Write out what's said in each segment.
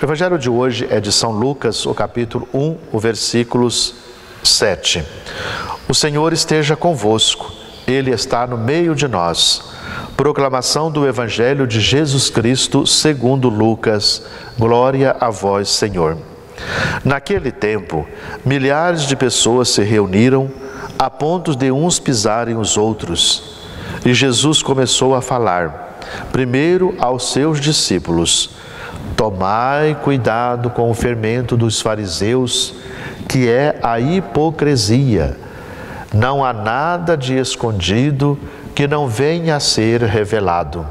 O Evangelho de hoje é de São Lucas, o capítulo 1, o versículos 7. O Senhor esteja convosco, Ele está no meio de nós. Proclamação do Evangelho de Jesus Cristo segundo Lucas. Glória a vós, Senhor. Naquele tempo, milhares de pessoas se reuniram a ponto de uns pisarem os outros. E Jesus começou a falar, primeiro aos seus discípulos: tomai cuidado com o fermento dos fariseus, que é a hipocrisia. Não há nada de escondido que não venha a ser revelado,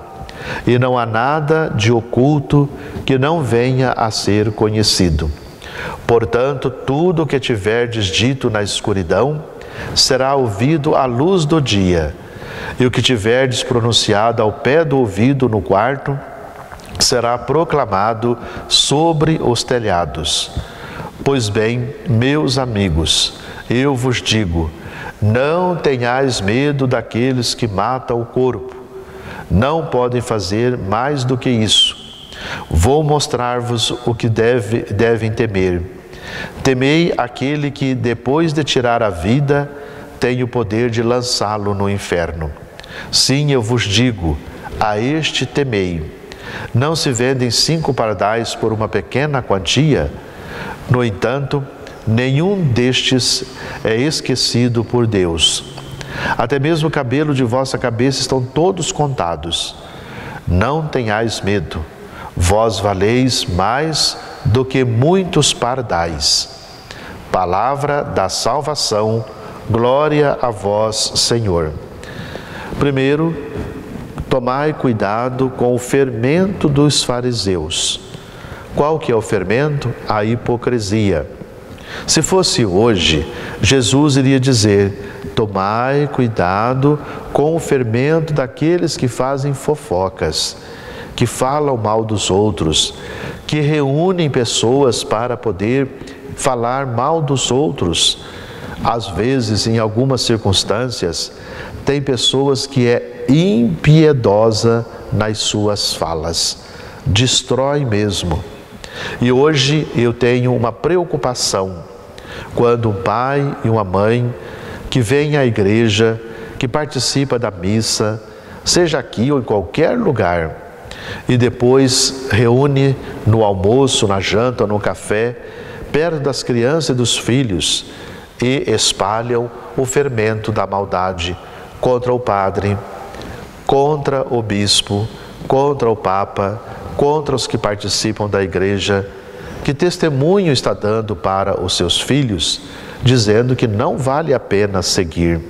e não há nada de oculto que não venha a ser conhecido. Portanto, tudo o que tiverdes dito na escuridão será ouvido à luz do dia, e o que tiverdes pronunciado ao pé do ouvido no quarto será proclamado sobre os telhados. Pois bem, meus amigos, eu vos digo, não tenhais medo daqueles que matam o corpo. Não podem fazer mais do que isso. Vou mostrar-vos o que devem temer. Temei aquele que, depois de tirar a vida, tem o poder de lançá-lo no inferno. Sim, eu vos digo, a este temei. Não se vendem 5 pardais por uma pequena quantia? No entanto, nenhum destes é esquecido por Deus. Até mesmo o cabelo de vossa cabeça estão todos contados. Não tenhais medo, vós valeis mais do que muitos pardais. Palavra da salvação, glória a vós, Senhor. Primeiro, tomai cuidado com o fermento dos fariseus. Qual que é o fermento? A hipocrisia. Se fosse hoje, Jesus iria dizer: tomai cuidado com o fermento daqueles que fazem fofocas, que falam mal dos outros, que reúnem pessoas para poder falar mal dos outros. Às vezes, em algumas circunstâncias, tem pessoas que é impiedosa nas suas falas, destrói mesmo. E hoje eu tenho uma preocupação quando um pai e uma mãe que vem à igreja, que participa da missa, seja aqui ou em qualquer lugar, e depois reúne no almoço, na janta, no café, perto das crianças e dos filhos, e espalham o fermento da maldade contra o padre, contra o bispo, contra o papa, contra os que participam da igreja. Que testemunho está dando para os seus filhos, dizendo que não vale a pena seguir.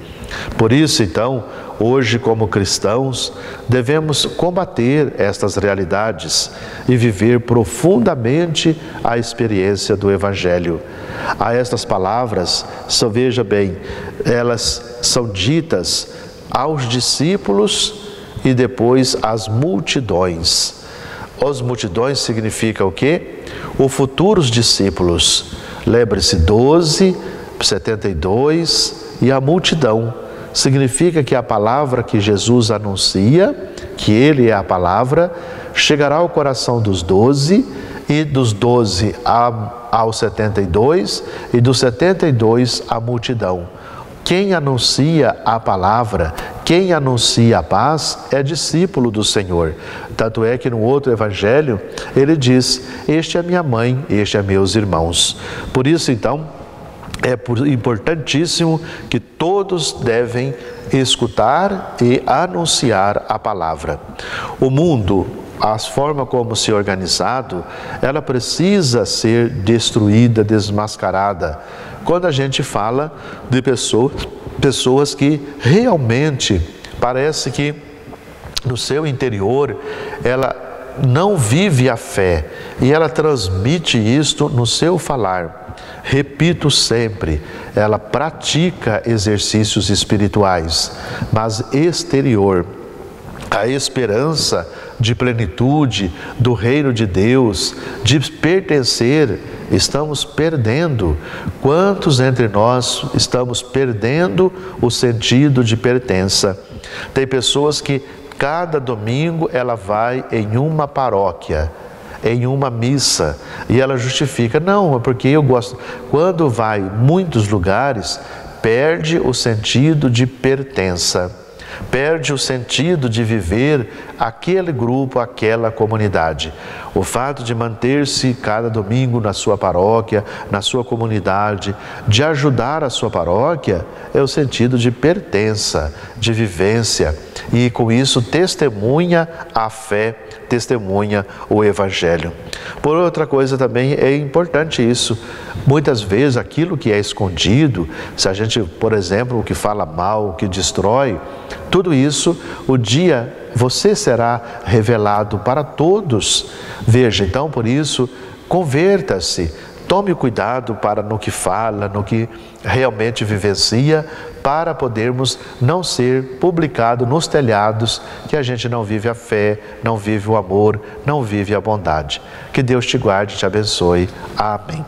Por isso, então, hoje, como cristãos, devemos combater estas realidades e viver profundamente a experiência do Evangelho. A estas palavras, só veja bem, elas são ditas aos discípulos e depois às multidões. As multidões significa o quê? Os futuros discípulos. Lembre-se, 12, 72 e a multidão. Significa que a palavra que Jesus anuncia, que Ele é a palavra, chegará ao coração dos 12 e dos 12 aos 72 e dos 72 à multidão. Quem anuncia a palavra, quem anuncia a paz é discípulo do Senhor. Tanto é que no outro evangelho ele diz: este é minha mãe, este é meus irmãos. Por isso então é importantíssimo que todos devem escutar e anunciar a palavra. O mundo, a forma como se é organizado, ela precisa ser destruída, desmascarada. Quando a gente fala de pessoas que realmente parece que no seu interior ela não vive a fé e ela transmite isto no seu falar. Repito sempre, ela pratica exercícios espirituais, mas exterior. A esperança de plenitude do reino de Deus, de pertencer, estamos perdendo. Quantos entre nós estamos perdendo o sentido de pertença? Tem pessoas que cada domingo ela vai em uma paróquia. em uma missa. E ela justifica, não, é porque eu gosto. Quando vai em muitos lugares, perde o sentido de pertença. Perde o sentido de viver aquele grupo, aquela comunidade. O fato de manter-se cada domingo na sua paróquia, na sua comunidade, de ajudar a sua paróquia, é o sentido de pertença, de vivência. E com isso testemunha a fé, testemunha o Evangelho. Por outra coisa também é importante isso. Muitas vezes aquilo que é escondido, se a gente, por exemplo, o que fala mal, o que destrói, tudo isso, o dia você será revelado para todos. Veja, então, por isso, converta-se, tome cuidado para no que fala, no que realmente vivencia, para podermos não ser publicado nos telhados que a gente não vive a fé, não vive o amor, não vive a bondade. Que Deus te guarde e te abençoe. Amém.